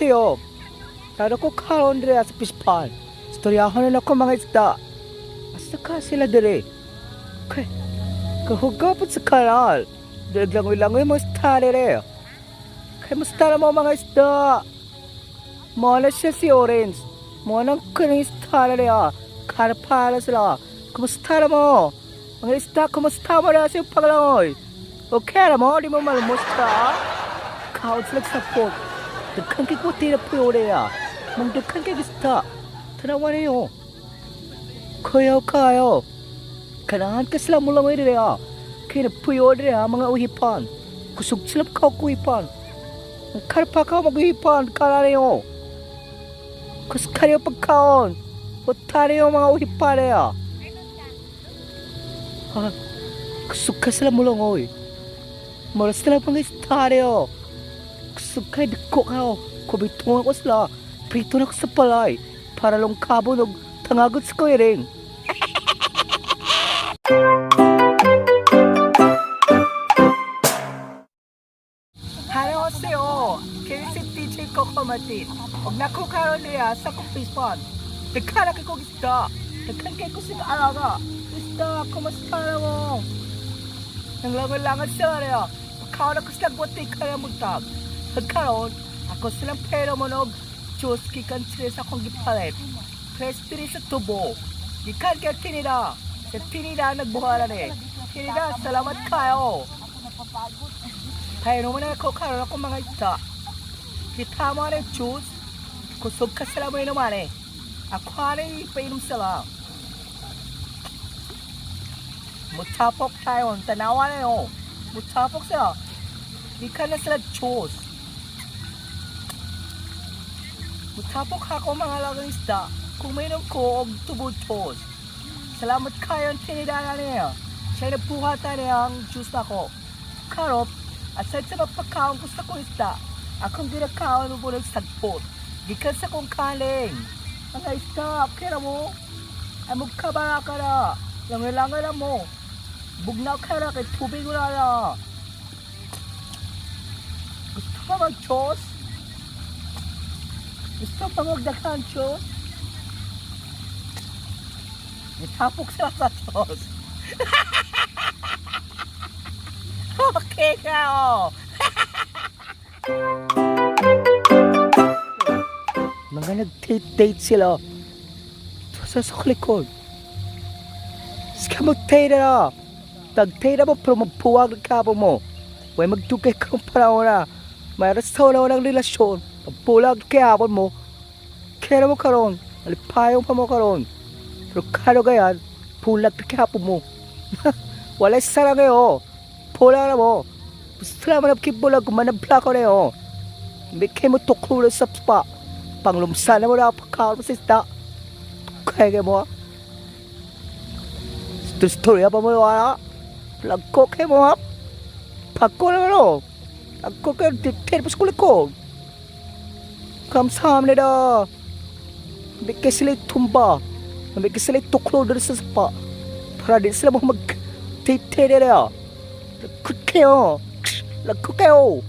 Annyeonghaseyo. Taro ko karon dire sa Pispan. Istoryahan ako mga isda. Asa ka sila dire? Kay kahugapot sa kanal. Daglangoy-langoy mo isda dire. Kay musta na mo mga isda? Mo na siya si Orange. Mo nang kaning isda dire. Karpala sila. Kumusta na mo? Mga isda, kumusta mo na sa paglangoy? Okay na mo? Di mo malumusta? Kaon sila sa pot. Dagkan kay ko tira po yun Mang dagkan kay isda. Tanawa na yun. Kaayoh. Kanahan ka sila mula mo yun Kaya napuyo yun mga uhipan. Kusog sila kuhipan. Ang karpa ka mag-uhipan. Kala na yun. Kuska na yung pagkaon. Punta na yung mga uhipan na yun. Kusog ka sila mula mo Maras sila mga istaryo. Kusog ka dako ka Kubitungan ko sila. Prito na ko sa palay. Para lang kabo ng tangagot sa kuwiring. Hello seyo. Kini si DJ Kokomatin. Huwag na ko karon niya sa kupispan. Nagkanak ko isda. Nagkankay ko sila alaga. Isda, kumusta na mo? Nanglangan-langan sila niya. Ikaw na ko sila buti kaya magtag. Nagkaroon, ako silang pero monog. Diyos kikan sila sa akong gipalit. Prespiri sa tubo. Gikan kaya tinida. Sa tinida nagbuharan Tinida, salamat kayo. Kaya naman ako karoon ako mga isda. Kita mo na yung juice. Kusog ka sila mo naman Ako na ipainom sila. Mutapok tayo. Tanawa na yun. Mutapok sila. Gikan na sila juice. Mutapok ako mga lagang isda. Kung mayroon ko og tubod juice. Salamat kayo ang tinidana niya. Siya nabuhatan niya ang juice na ko. Karop, aside sa mapakaon ko sa kong isda, akong ginakaon mo po ng sagpot. Gikan sa kong kaling. Mga isda, kira mo. Ay magkabara ka na. Langoy-langoy na mo. Bugnaw ka na kay tubig wala na. Gusto ka mag-juice? Gusto ka magdakan juice? Itapok sila sa juice. Okay ka Mga nag-date sila. Sa likod. Ska mag-date na. Tag-date mo pero magpuwag ng kabo mo. Huwag magdugay ka ng panahon na. May rasaw na walang relasyon. Magpulag ng kayabon mo. Kaya mo karon. Malipayong pa mo karon. Pero kano gayan, pulag ng kayabon mo. Wala sarang ngayon. Pulag na mo. Gusto naman ang kibulag kung manabla ko na yun. Hindi kayo mo tuklo sa spa. Panglumsan na mo na pagkaon mo sa isda. Kaya mo Storya pa mo wala. Lagko kayo mo Pagko na mo Lagko kayo dikter pa sa kulit ko. Kamsahamnida. Hindi kayo sila tumba. Hindi kayo sila tuklo doon sa spa. Para din sila mo mag-dikter na. Lagko kayo.